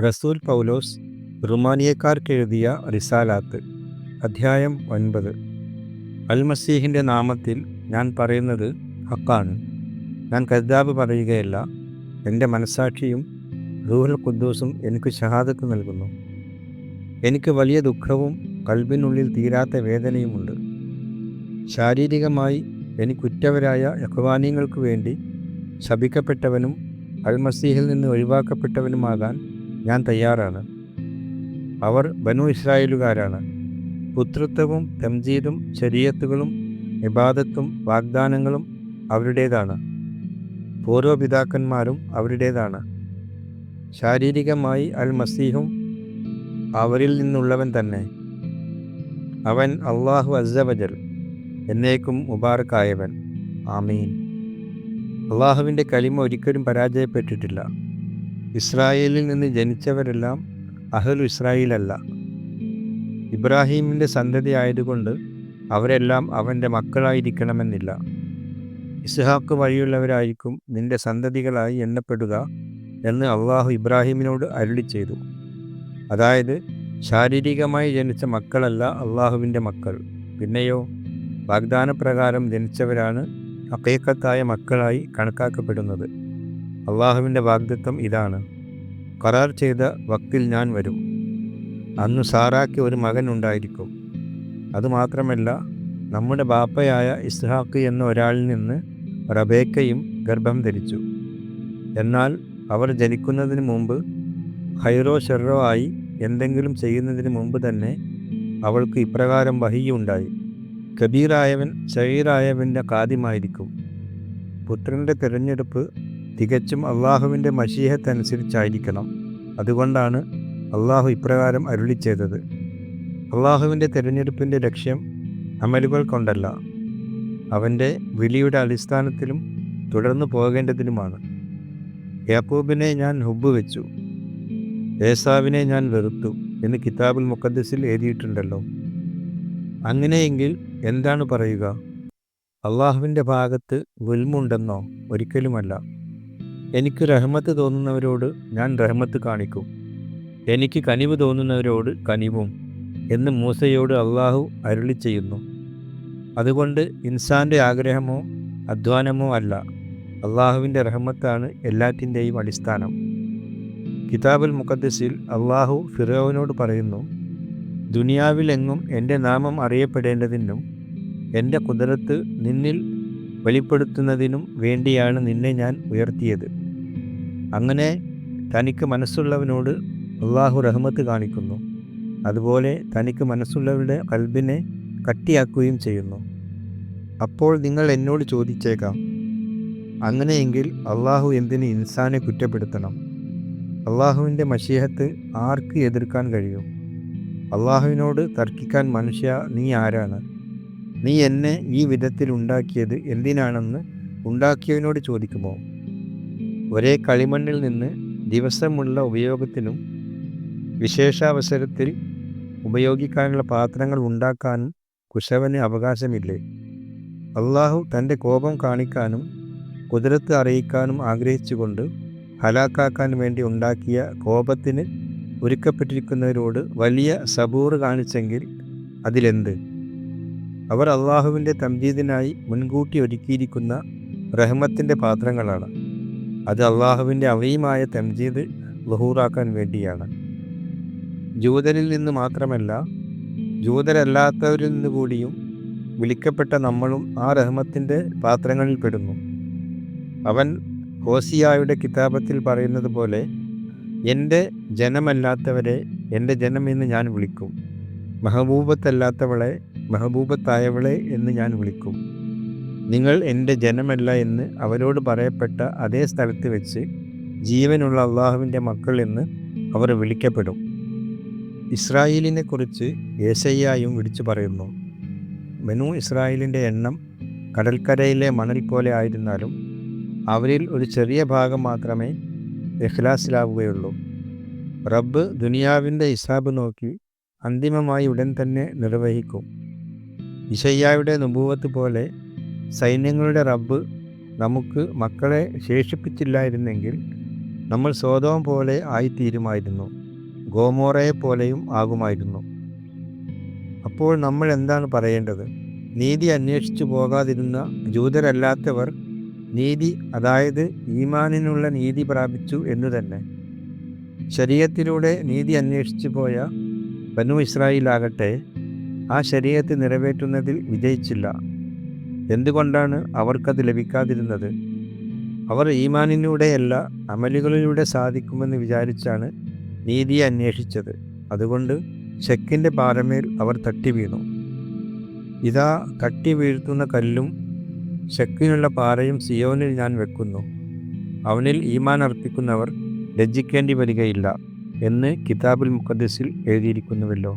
റസൂൽ പൗലോസ് റുമാനിയക്കാർക്കെഴുതിയ റിസാലാത്ത് അധ്യായം 9. അൽ-മസീഹിൻ്റെ നാമത്തിൽ ഞാൻ പറയുന്നത് ഹക്കാണ്. ഞാൻ കദ്ദാബ് പറയുകയല്ല. എൻ്റെ മനസ്സാക്ഷിയും റൂഹുൽ ഖുദ്ദൂസും എനിക്ക് ഷഹാദത്ത് നൽകുന്നു. എനിക്ക് വലിയ ദുഃഖവും കൽബിനുള്ളിൽ തീരാത്ത വേദനയുമുണ്ട്. ശാരീരികമായി എനിക്കുറ്റവരായ യഹ്വാനീങ്ങൾക്ക് വേണ്ടി ശപിക്കപ്പെട്ടവനും അൽ-മസീഹിൽ നിന്ന് ഒഴിവാക്കപ്പെട്ടവനുമാകാൻ ഞാൻ തയ്യാറാണ്. അവർ ബനു ഇസ്രായേലുകാരാണ്. പുത്രത്വവും തംജീദും ശരീഅത്തുകളും ഇബാദത്തും വാഗ്ദാനങ്ങളും അവരുടേതാണ്. പൂർവ്വപിതാക്കന്മാരും അവരുടേതാണ്. ശാരീരികമായി അൽ-മസീഹും അവരിൽ നിന്നുള്ളവൻ തന്നെ. അവൻ അല്ലാഹു അസ്സവജൽ എന്നേക്കും മുബാറക്കായവൻ. ആമീൻ. അള്ളാഹുവിൻ്റെ കലിമ ഒരിക്കലും പരാജയപ്പെട്ടിട്ടില്ല. ഇസ്രായേലിൽ നിന്ന് ജനിച്ചവരെല്ലാം അഹ്ലു ഇസ്രായേലല്ല. ഇബ്രാഹീമിൻ്റെ സന്തതി ആയതുകൊണ്ട് അവരെല്ലാം അവൻ്റെ മക്കളായിരിക്കണമെന്നില്ല. ഇസ്ഹാക്ക് വഴിയുള്ളവരായിരിക്കും നിന്റെ സന്തതികളായി എണ്ണപ്പെടുക എന്ന് അള്ളാഹു ഇബ്രാഹീമിനോട് അരുളി ചെയ്തു. അതായത് ശാരീരികമായി ജനിച്ച മക്കളല്ല അള്ളാഹുവിൻ്റെ മക്കൾ. പിന്നെയോ വാഗ്ദാനപ്രകാരം ജനിച്ചവരാണ് ഹഖീഖത്തായ മക്കളായി കണക്കാക്കപ്പെടുന്നത്. അള്ളാഹുവിൻ്റെ വാഗ്ദത്തം ഇതാണ്: ഖറാർ ചെയ്ത വക്തിൽ ഞാൻ വരും. അന്നു സാറായ്ക്ക് ഒരു മകൻ ഉണ്ടായിരിക്കും. അതുമാത്രമല്ല, നമ്മുടെ ബാപ്പയായ ഇസ്ഹാക്ക് എന്ന ഒരാളിൽ നിന്ന് റബേക്കയും ഗർഭം ധരിച്ചു. എന്നാൽ അവർ ജനിക്കുന്നതിന് മുമ്പ് ഖൈറോ ഷെറോ ആയി എന്തെങ്കിലും ചെയ്യുന്നതിന് മുമ്പ് തന്നെ അവൾക്ക് ഇപ്രകാരം വഹിയുണ്ടായി: കബീറായവൻ സഗീറായവൻ്റെ ഖാദിമായിരിക്കും. പുത്രൻ്റെ തിരഞ്ഞെടുപ്പ് തികച്ചും അള്ളാഹുവിൻ്റെ മശീഹത്തനുസരിച്ചായിരിക്കണം. അതുകൊണ്ടാണ് അള്ളാഹു ഇപ്രകാരം അരുളി ചെയ്തത്. അള്ളാഹുവിൻ്റെ തിരഞ്ഞെടുപ്പിൻ്റെ ലക്ഷ്യം അമലുകൾ കൊണ്ടല്ല, അവൻ്റെ വിളിയുടെ അടിസ്ഥാനത്തിലും തുടർന്നു പോകേണ്ടതിനുമാണ്. യാക്കൂബിനെ ഞാൻ ഹുബ്ബ് വെച്ചു, ഏസാവിനെ ഞാൻ വെറുത്തു എന്ന് കിതാബുൽ മുഖദ്ദസിൽ എഴുതിയിട്ടുണ്ടല്ലോ. അങ്ങനെയെങ്കിൽ എന്താണ് പറയുക? അള്ളാഹുവിൻ്റെ ഭാഗത്ത് ഗുൽമുണ്ടെന്നോ? ഒരിക്കലുമല്ല. എനിക്ക് റഹ്മത്ത് തോന്നുന്നവരോട് ഞാൻ റഹ്മത്ത് കാണിക്കും, എനിക്ക് കനിവ് തോന്നുന്നവരോട് കനിവും എന്ന് മൂസയോട് അള്ളാഹു അരുളി ചെയ്യുന്നു. അതുകൊണ്ട് ഇൻസാൻ്റെ ആഗ്രഹമോ അധ്വാനമോ അല്ല, അള്ളാഹുവിൻ്റെ റഹ്മത്താണ് എല്ലാറ്റിൻ്റെയും അടിസ്ഥാനം. കിതാബുൽ മുഖദ്ദസിൽ അള്ളാഹു ഫിറഔനോട് പറയുന്നു: ദുനിയാവിലെങ്ങും എൻ്റെ നാമം അറിയപ്പെടേണ്ടതിനും എൻ്റെ ഖുദ്റത്ത് നിന്നിൽ വെളിപ്പെടുത്തുന്നതിനും വേണ്ടിയാണ് നിന്നെ ഞാൻ ഉയർത്തിയത്. അങ്ങനെ തനിക്ക് മനസ്സുള്ളവനോട് അള്ളാഹു റഹ്മത്ത് കാണിക്കുന്നു. അതുപോലെ തനിക്ക് മനസ്സുള്ളവരുടെ ഖൽബിനെ കട്ടിയാക്കുകയും ചെയ്യുന്നു. അപ്പോൾ നിങ്ങൾ എന്നോട് ചോദിച്ചേക്കാം, അങ്ങനെയെങ്കിൽ അള്ളാഹു എന്തിന് ഇൻസാനെ കുറ്റപ്പെടുത്തണം? അള്ളാഹുവിൻ്റെ മശീഹത്ത് ആർക്ക് എതിർക്കാൻ കഴിയും? അള്ളാഹുവിനോട് തർക്കിക്കാൻ മനുഷ്യ, നീ ആരാണ്? നീ എന്നെ ഈ വിധത്തിൽ ഉണ്ടാക്കിയത് എന്തിനാണെന്ന് ഉണ്ടാക്കിയവനോട് ചോദിക്കുമോ? ഒരേ കളിമണ്ണിൽ നിന്ന് ദിവസമുള്ള ഉപയോഗത്തിനും വിശേഷാവസരത്തിൽ ഉപയോഗിക്കാനുള്ള പാത്രങ്ങൾ ഉണ്ടാക്കാനും കുശവന് അവകാശമില്ലേ? അള്ളാഹു തൻ്റെ കോപം കാണിക്കാനും ഖുദ്റത്ത് അറിയിക്കാനും ആഗ്രഹിച്ചുകൊണ്ട് ഹലാക്കാക്കാൻ വേണ്ടി ഉണ്ടാക്കിയ കോപത്തിന് ഒരുക്കപ്പെട്ടിരിക്കുന്നവരോട് വലിയ സബൂർ കാണിച്ചെങ്കിൽ അതിലെന്ത്? അവർ അള്ളാഹുവിൻ്റെ തംജീദിനായി മുൻകൂട്ടി ഒരുക്കിയിരിക്കുന്ന റഹ്മത്തിൻ്റെ പാത്രങ്ങളാണ്. അത് അള്ളാഹുവിൻ്റെ അവീമായ തംജീദ് ളുഹൂറാക്കാൻ വേണ്ടിയാണ്. ജൂതരിൽ നിന്ന് മാത്രമല്ല, ജൂതരല്ലാത്തവരിൽ നിന്ന് കൂടിയും വിളിക്കപ്പെട്ട നമ്മളും ആ റഹ്മത്തിൻ്റെ പാത്രങ്ങളിൽ പെടുന്നു. അവൻ ഹോസിയായുടെ കിതാബത്തിൽ പറയുന്നത് പോലെ, എൻ്റെ ജനമല്ലാത്തവരെ എൻ്റെ ജനം എന്ന് ഞാൻ വിളിക്കും, മെഹബൂബത്തല്ലാത്തവളെ മെഹബൂബത്തായവളെ എന്ന് ഞാൻ വിളിക്കും. നിങ്ങൾ എൻ്റെ ജനമല്ല എന്ന് അവരോട് പറയപ്പെട്ട അതേ സ്ഥലത്ത് വെച്ച് ജീവനുള്ള അള്ളാഹുവിൻ്റെ മക്കൾ എന്ന് അവർ വിളിക്കപ്പെടും. ഇസ്രായേലിനെ കുറിച്ച് യെശയ്യായും വിളിച്ചു പറയുന്നു: ബനു ഇസ്രായേലിൻ്റെ എണ്ണം കടൽക്കരയിലെ മണൽ പോലെ ആയിരുന്നാലും അവരിൽ ഒരു ചെറിയ ഭാഗം മാത്രമേ ഇഖ്ലാസിലാവുകയുള്ളൂ. റബ്ബ് ദുനിയാവിൻ്റെ ഹിസാബ് നോക്കി അന്തിമമായി ഉടൻ തന്നെ നിർവഹിക്കും. യിശയ്യായുടെ നുബൂവത്ത് പോലെ സൈന്യങ്ങളുടെ റബ്ബ് നമുക്ക് മക്കളെ ശേഷിപ്പിച്ചില്ലായിരുന്നെങ്കിൽ നമ്മൾ സോദോം പോലെ ആയിത്തീരുമായിരുന്നു, ഗോമോറയെ പോലെയും ആകുമായിരുന്നു. അപ്പോൾ നമ്മൾ എന്താണ് പറയേണ്ടത്? നീതി അന്വേഷിച്ചു പോകാതിരുന്ന ജൂതരല്ലാത്തവർ നീതി, അതായത് ഈമാനിനുള്ള നീതി പ്രാപിച്ചു എന്നു തന്നെ. ശരീഅത്തിലൂടെ നീതി അന്വേഷിച്ചു പോയ ബനു ഇസ്രായേലാകട്ടെ ആ ശരീഅത്ത് നിറവേറ്റുന്നതിൽ വിജയിച്ചില്ല. എന്തുകൊണ്ടാണ് അവർക്കത് ലഭിക്കാതിരുന്നത്? അവർ ഈമാനിലൂടെയല്ല, അമലുകളിലൂടെ സാധിക്കുമെന്ന് വിചാരിച്ചാണ് നീതിയെ അന്വേഷിച്ചത്. അതുകൊണ്ട് ശക്കിൻ്റെ പാറമേൽ അവർ തട്ടി വീണു. ഇതാ, തട്ടി വീഴ്ത്തുന്ന കല്ലും ശക്കിനുള്ള പാറയും സിയോനിൽ ഞാൻ വെക്കുന്നു. അവനിൽ ഈമാൻ അർപ്പിക്കുന്നവർ ലജ്ജിക്കേണ്ടി വരികയില്ല എന്ന് കിതാബുൽ മുഖദ്ദസിൽ എഴുതിയിരിക്കുന്നുവല്ലോ.